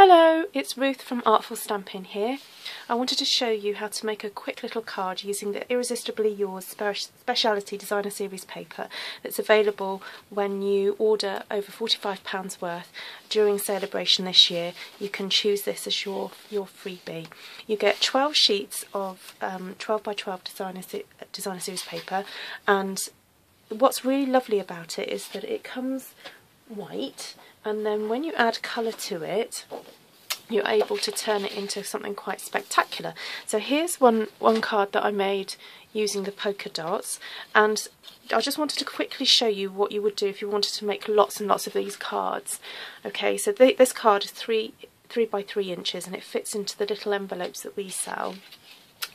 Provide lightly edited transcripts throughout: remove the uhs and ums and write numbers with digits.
Hello, it's Ruth from aRTful Stampin here. I wanted to show you how to make a quick little card using the Irresistibly Yours Speciality Designer Series paper that's available when you order over £45 worth during Saleabration this year. You can choose this as your freebie. You get 12 sheets of 12 by 12 designer series paper, and what's really lovely about it is that it comes white, and then when you add colour to it you're able to turn it into something quite spectacular. So here's one card that I made using the polka dots, and I just wanted to quickly show you what you would do if you wanted to make lots and lots of these cards. Okay, so this card is 3 by 3 inches and it fits into the little envelopes that we sell,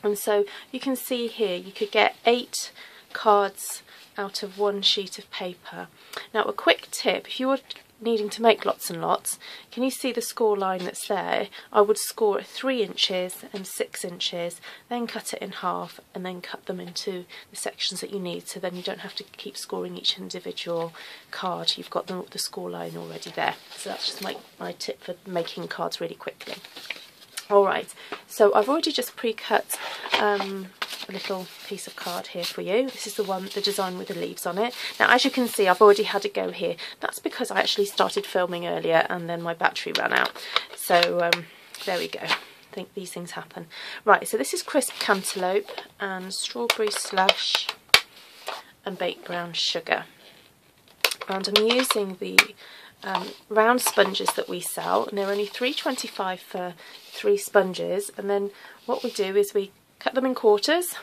and so you can see here you could get 8 cards out of one sheet of paper. Now a quick tip, if you were needing to make lots and lots, can you see the score line that's there? I would score at 3 inches and 6 inches, then cut it in half and then cut them into the sections that you need, so then you don't have to keep scoring each individual card. You've got the score line already there. So that's just my tip for making cards really quickly. Alright, so I've already just pre-cut a little piece of card here for you. This is the design with the leaves on it. Now as you can see I've already had a go here. That's because I actually started filming earlier and then my battery ran out. So there we go. I think these things happen. Right, so this is crisp cantaloupe and strawberry slush and baked brown sugar. And I'm using the round sponges that we sell, and they're only £3.25 for 3 sponges, and then what we do is we cut them in quarters,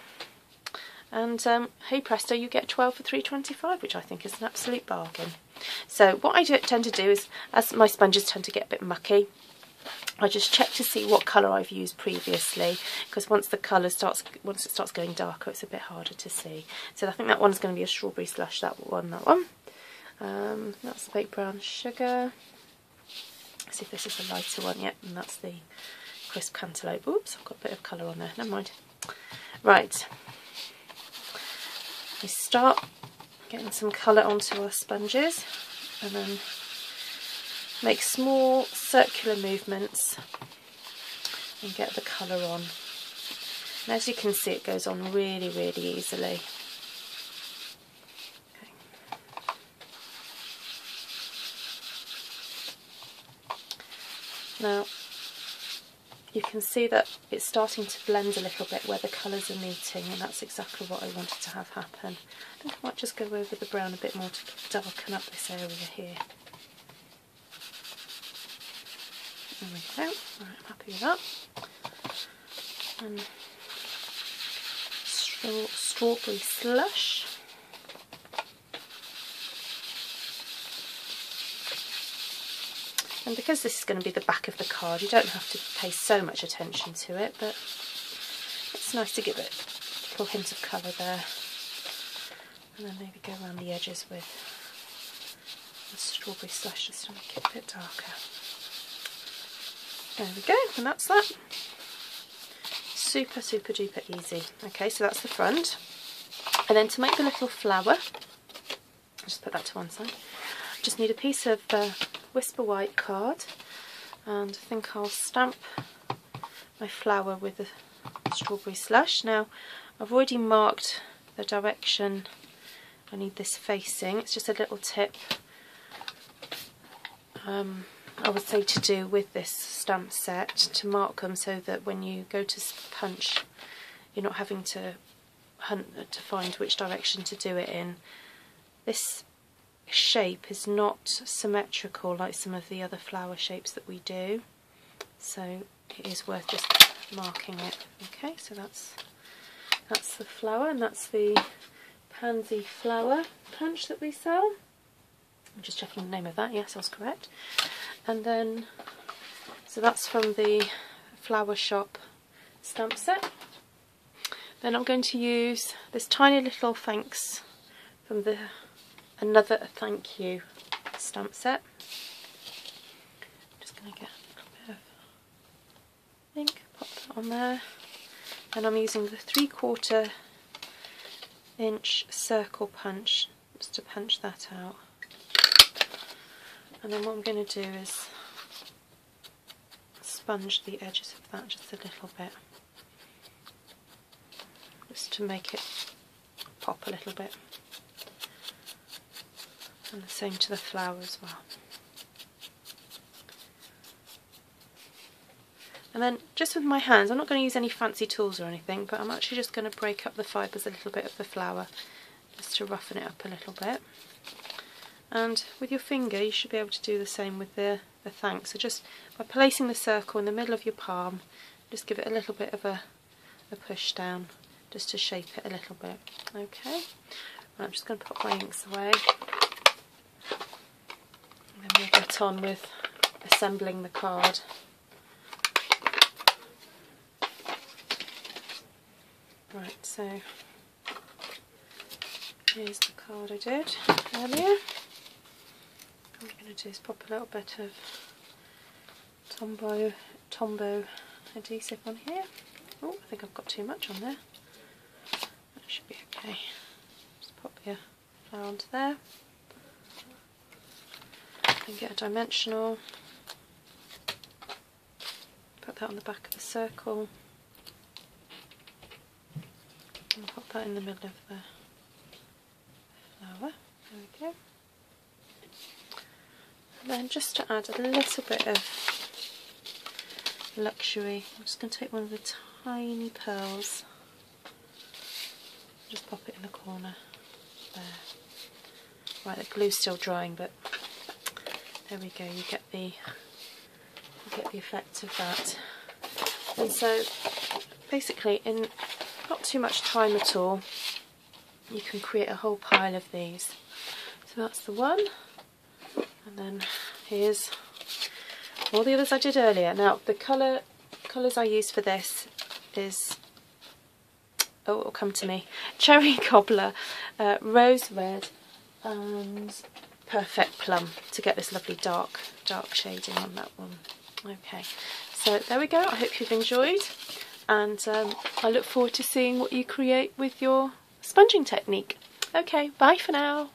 and hey presto, you get 12 for £3.25, which I think is an absolute bargain. So what I tend to do is, as my sponges tend to get a bit mucky, I just check to see what colour I've used previously, because once it starts going darker it's a bit harder to see. So I think that one's going to be a strawberry slush, that one. That's the baked brown sugar. Let's see if this is a lighter one. Yep, and that's the crisp cantaloupe. Oops, I've got a bit of colour on there, never mind. Right, we start getting some colour onto our sponges and then make small circular movements and get the colour on. And as you can see it goes on really, really easily. Now you can see that it's starting to blend a little bit where the colours are meeting, and that's exactly what I wanted to have happen. I think I might just go over the brown a bit more to darken up this area here. There we go. Right, I'm happy with that. And strawberry slush. And because this is going to be the back of the card, you don't have to pay so much attention to it, but it's nice to give it a little hint of colour there. And then maybe go around the edges with the strawberry slush just to make it a bit darker. There we go, and that's that. Super, super duper easy. Okay, so that's the front. And then to make the little flower, I'll just put that to one side. I just need a piece of Whisper White card, and I think I'll stamp my flower with the strawberry slush. Now I've already marked the direction I need this facing. It's just a little tip I would say to do with this stamp set, to mark them so that when you go to punch you're not having to hunt to find which direction to do it in. This shape is not symmetrical like some of the other flower shapes that we do, so it is worth just marking it. Okay, so that's the flower, and that's the pansy flower punch that we sell. I'm just checking the name of that. Yes, I was correct. And then, so that's from the Flower Shop stamp set. Then I'm going to use this tiny little thanks from the Another Thank You stamp set. Just going to get a little bit of ink, pop that on there, and I'm using the 3/4 inch circle punch just to punch that out. And then what I'm going to do is sponge the edges of that just a little bit, just to make it pop a little bit. And the same to the flower as well. And then just with my hands, I'm not going to use any fancy tools or anything, but I'm actually just going to break up the fibres a little bit of the flower, just to roughen it up a little bit. And with your finger you should be able to do the same with the thank. So just by placing the circle in the middle of your palm, just give it a little bit of a push down, just to shape it a little bit. Okay, I'm just going to put my inks away, and then we'll get on with assembling the card. Right, so here's the card I did earlier. What I'm going to do is pop a little bit of Tombow adhesive on here. Oh, I think I've got too much on there. That should be okay. Just pop your flower onto there. And get a dimensional. Put that on the back of the circle. And pop that in the middle of the flower. There we go. And then just to add a little bit of luxury, I'm just going to take one of the tiny pearls, just pop it in the corner there. Right, the glue's still drying, but there we go. You get the effect of that. And so basically, in not too much time at all, you can create a whole pile of these. So that's the one, and then here's all the others I did earlier. Now the colours I use for this is, oh, it'll come to me, Cherry Cobbler, Rose Red and Perfect Plum, to get this lovely dark shading on that one. Okay, so there we go. I hope you've enjoyed, and I look forward to seeing what you create with your sponging technique. Okay, bye for now.